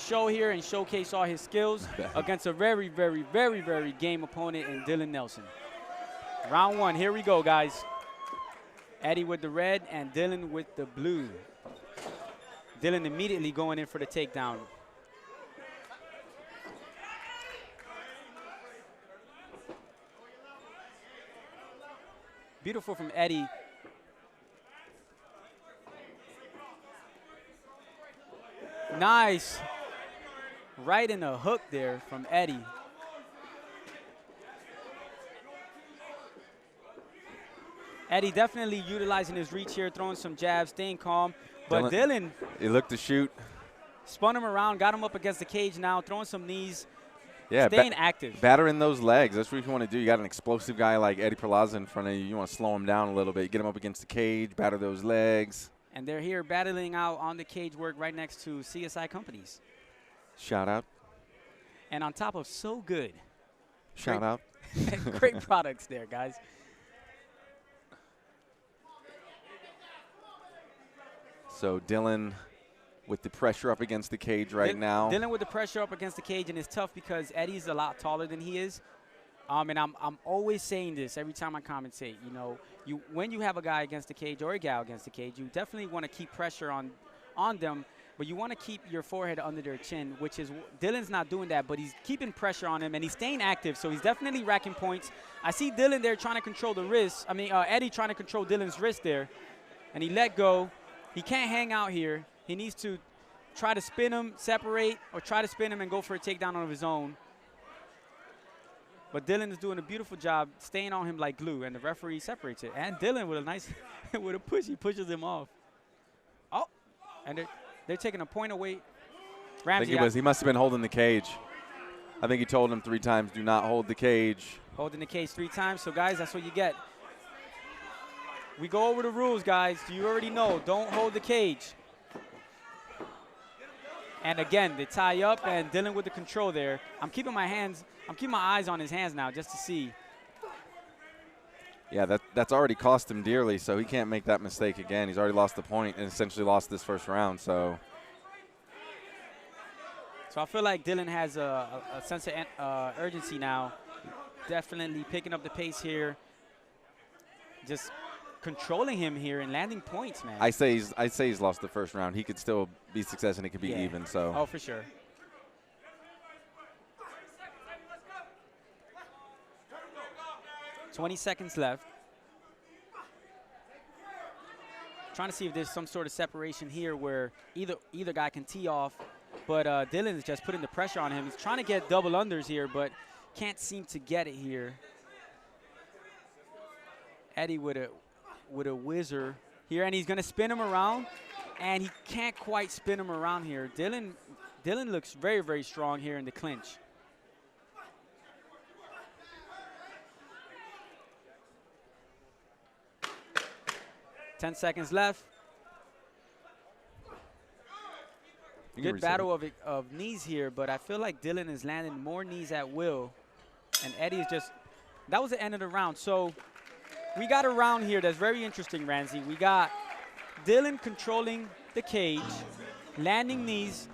show here and showcase all his skills against a very, very, very, very game opponent in Dylan Nelson. Round 1, here we go, guys. Eddie with the red and Dylan with the blue. Dylan immediately going in for the takedown. Beautiful from Eddie. Nice. Right in the hook there from Eddie. Eddie definitely utilizing his reach here, throwing some jabs, staying calm. But Dylan, he looked to shoot. Spun him around, got him up against the cage now, throwing some knees, yeah, staying active. Battering those legs. That's what you want to do. You got an explosive guy like Eddie Perlaza in front of you. You want to slow him down a little bit. Get him up against the cage, batter those legs. And they're here battling out on the cage work right next to CSI Companies. Shout out. And on top of So Good. Shout out. Great products there, guys. So Dylan with the pressure up against the cage right now. Dylan with the pressure up against the cage, and it's tough because Eddie's a lot taller than he is. And I'm always saying this every time I commentate. You know, when you have a guy against the cage or a gal against the cage, you definitely want to keep pressure on them, but you want to keep your forehead under their chin, which is Dylan's not doing that, but he's keeping pressure on him, and he's staying active, so he's definitely racking points. I see Dylan there trying to control the wrist. Eddie trying to control Dylan's wrist there, and he let go. He can't hang out here. He needs to try to spin him, separate, or try to spin him and go for a takedown of his own. But Dylan is doing a beautiful job staying on him like glue, and the referee separates it. And Dylan with a nice, with a push, he pushes him off. Oh, and they're taking a point away. Ramsey, he must have been holding the cage. I think he told him 3 times, do not hold the cage. Holding the cage 3 times. So, guys, that's what you get. We go over the rules, guys. You already know. Don't hold the cage. And again, they tie up, and Dylan with the control there. I'm keeping my eyes on his hands now just to see. Yeah, that's already cost him dearly, so he can't make that mistake again. He's already lost the point and essentially lost this first round. So I feel like Dylan has a sense of urgency now. Definitely picking up the pace here. Just controlling him here and landing points, man. I say he's lost the first round. He could still be success and it could be even. So. Oh, for sure. $20 seconds left. Trying to see if there's some sort of separation here where either guy can tee off, but Dylan is just putting the pressure on him. He's trying to get double unders here, but can't seem to get it here. Eddie with a whizzer here, and he's going to spin him around, and he can't quite spin him around here. Dylan looks very, very strong here in the clinch. Ten seconds left. Good battle of knees here, but I feel like Dylan is landing more knees at will, and Eddie is just – that was the end of the round. So we got a round here that's very interesting, Ramsey. We got Dylan controlling the cage, landing knees,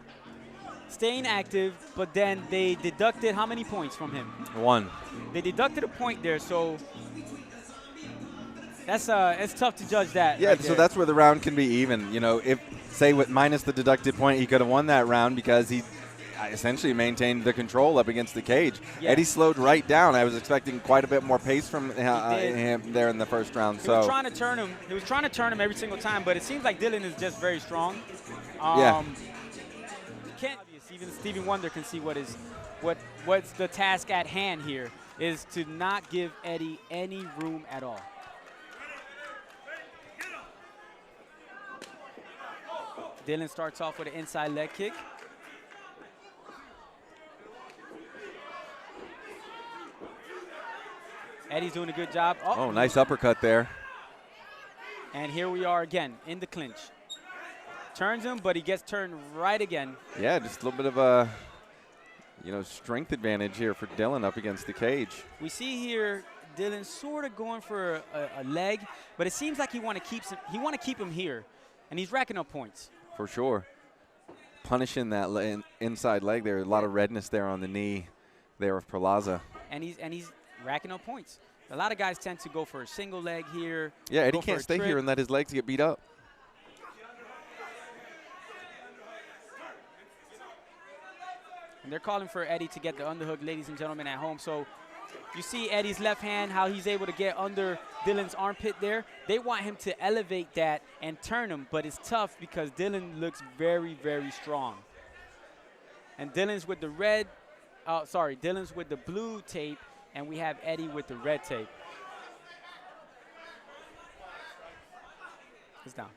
staying active, but then they deducted how many points from him? 1. They deducted a point there, so that's it's tough to judge that. Yeah, right so there. that's where the round can be even. You know, if say with minus the deducted point, he could have won that round because he essentially maintained the control up against the cage. Yeah. Eddie slowed right down. I was expecting quite a bit more pace from him there in the first round. He was trying to turn him. He was trying to turn him every single time, but it seems like Dylan is just very strong. Yeah. Even Stevie Wonder can see what's the task at hand here is to not give Eddie any room at all. Dylan starts off with an inside leg kick. Eddie's doing a good job. Oh, nice uppercut there. And here we are again in the clinch. Turns him, but he gets turned right again. Yeah, just a little bit of a, strength advantage here for Dylan up against the cage. We see here Dylan sort of going for a leg, but it seems like he want to keep him here, and he's racking up points. For sure. punishing that inside leg there. A lot of redness there on the knee there of Perlaza. And he's racking up points. A lot of guys tend to go for a single leg here. Yeah, Eddie can't stay here and let his legs get beat up. And they're calling for Eddie to get the underhook, ladies and gentlemen at home. So you see Eddie's left hand, how he's able to get under Dylan's armpit there. They want him to elevate that and turn him, but it's tough because Dylan looks very, very strong. And Dylan's with the Dylan's with the blue tape, and we have Eddie with the red tape. It's down.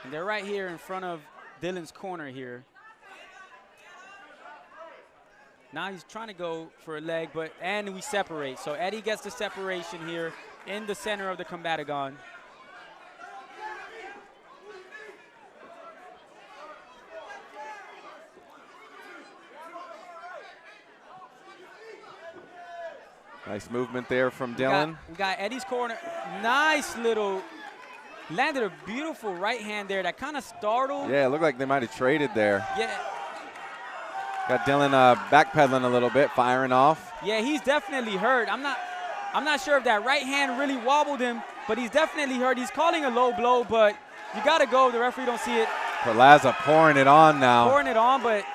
And they're right here in front of Dylan's corner here. Now he's trying to go for a leg, and we separate. So Eddie gets the separation here in the center of the combatagon. Nice movement there from Dylan. We got Eddie's corner. Nice little, landed a beautiful right hand there that kind of startled. Yeah, it looked like they might have traded there. Yeah. Got Dylan backpedaling a little bit, firing off. Yeah, he's definitely hurt. I'm not sure if that right hand really wobbled him, but he's definitely hurt. He's calling a low blow, but you got to go. The referee don't see it. Perlaza pouring it on now. Pouring it on, but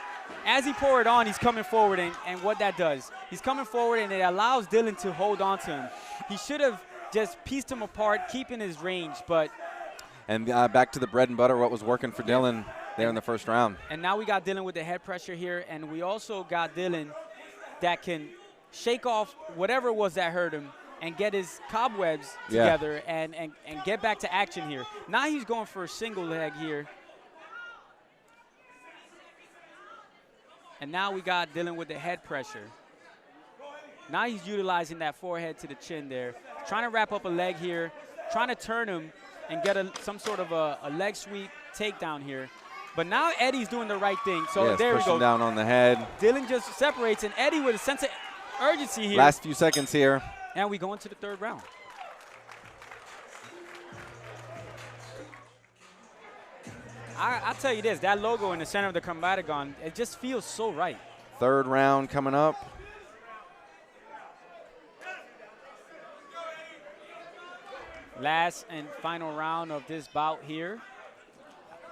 as he pour it on, he's coming forward, and what that does, he's coming forward, and it allows Dylan to hold on to him. He should have just pieced him apart, keeping his range, but. And back to the bread and butter, what was working for Dylan there in the first round. And now we got Dylan with the head pressure here, and we also got Dylan that can shake off whatever it was that hurt him and get his cobwebs together and get back to action here. Now he's going for a single leg here. And now we got Dylan with the head pressure. Now he's utilizing that forehead to the chin there, trying to wrap up a leg here, trying to turn him and get some sort of a leg sweep takedown here. But now Eddie's doing the right thing. So yes, there we go. Pushing down on the head. Dylan just separates, and Eddie with a sense of urgency here. Last few seconds here. And we go into the third round. I'll tell you this, that logo in the center of the combatagon, it just feels so right. Third round coming up. Last and final round of this bout here.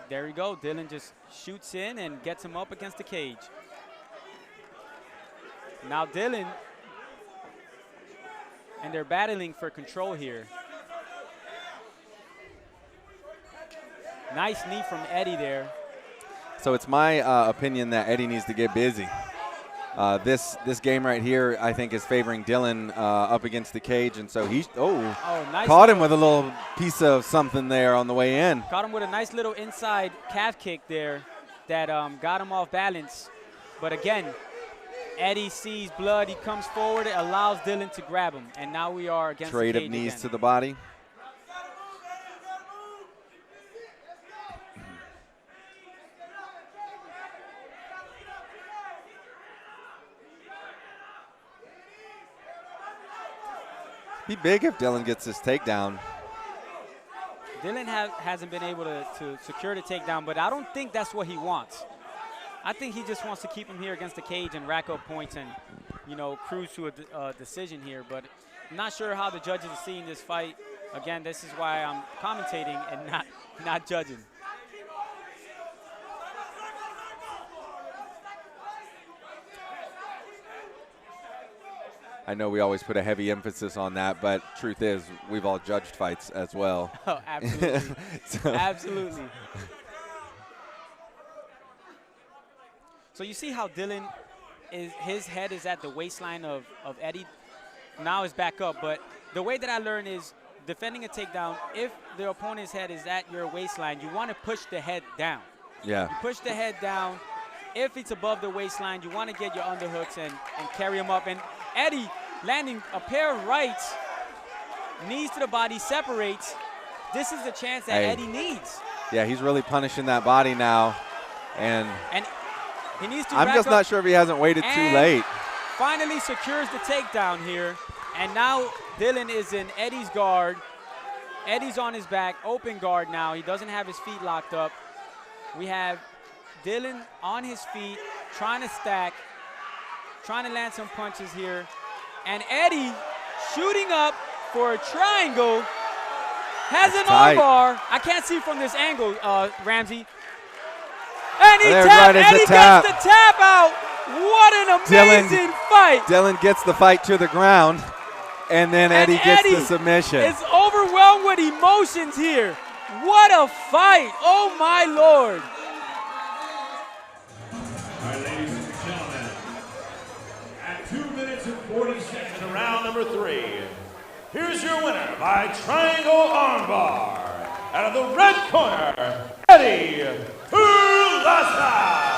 There we go. Dylan just shoots in and gets him up against the cage. Now Dylan, and they're battling for control here. Nice knee from Eddie there. So it's my opinion that Eddie needs to get busy. This game right here, I think, is favoring Dylan up against the cage, and so he nice caught him with a little piece of something there on the way in. Caught him with a nice little inside calf kick there that got him off balance. But again, Eddie sees blood. He comes forward. It allows Dylan to grab him, and now we are against trade the cage of knees again. to the body. Be big if Dylan gets this takedown. Dylan hasn't been able to secure the takedown, but I don't think that's what he wants. I think he just wants to keep him here against the cage and rack up points and, cruise to a decision here. But I'm not sure how the judges are seeing this fight. Again, this is why I'm commentating and not judging. I know we always put a heavy emphasis on that, but truth is, we've all judged fights as well. Oh, absolutely. Absolutely. So you see how Dylan, his head is at the waistline of Eddie. Now it's back up, but the way that I learned is defending a takedown, if the opponent's head is at your waistline, you want to push the head down. Yeah. You push the head down. If it's above the waistline, you want to get your underhooks and carry him up. And Eddie landing a pair of rights, knees to the body, separates. This is the chance that Eddie needs. Yeah, he's really punishing that body now. And he needs to I'm just not sure if he hasn't waited too late. Finally secures the takedown here. And now Dylan is in Eddie's guard. Eddie's on his back, open guard now. He doesn't have his feet locked up. We have Dylan on his feet, trying to stack, trying to land some punches here. And Eddie shooting up for a triangle. Has an armbar. I can't see from this angle, Ramsey. And he tapped. Eddie gets the tap out. What an amazing fight. Dylan gets the fight to the ground, and then Eddie gets the submission. It's overwhelmed with emotions here. What a fight. Oh, my Lord. All right, ladies and gentlemen, at 2 minutes and 40 seconds of round number 3, here's your winner by triangle armbar. Out of the red corner, Eddie Perlaza.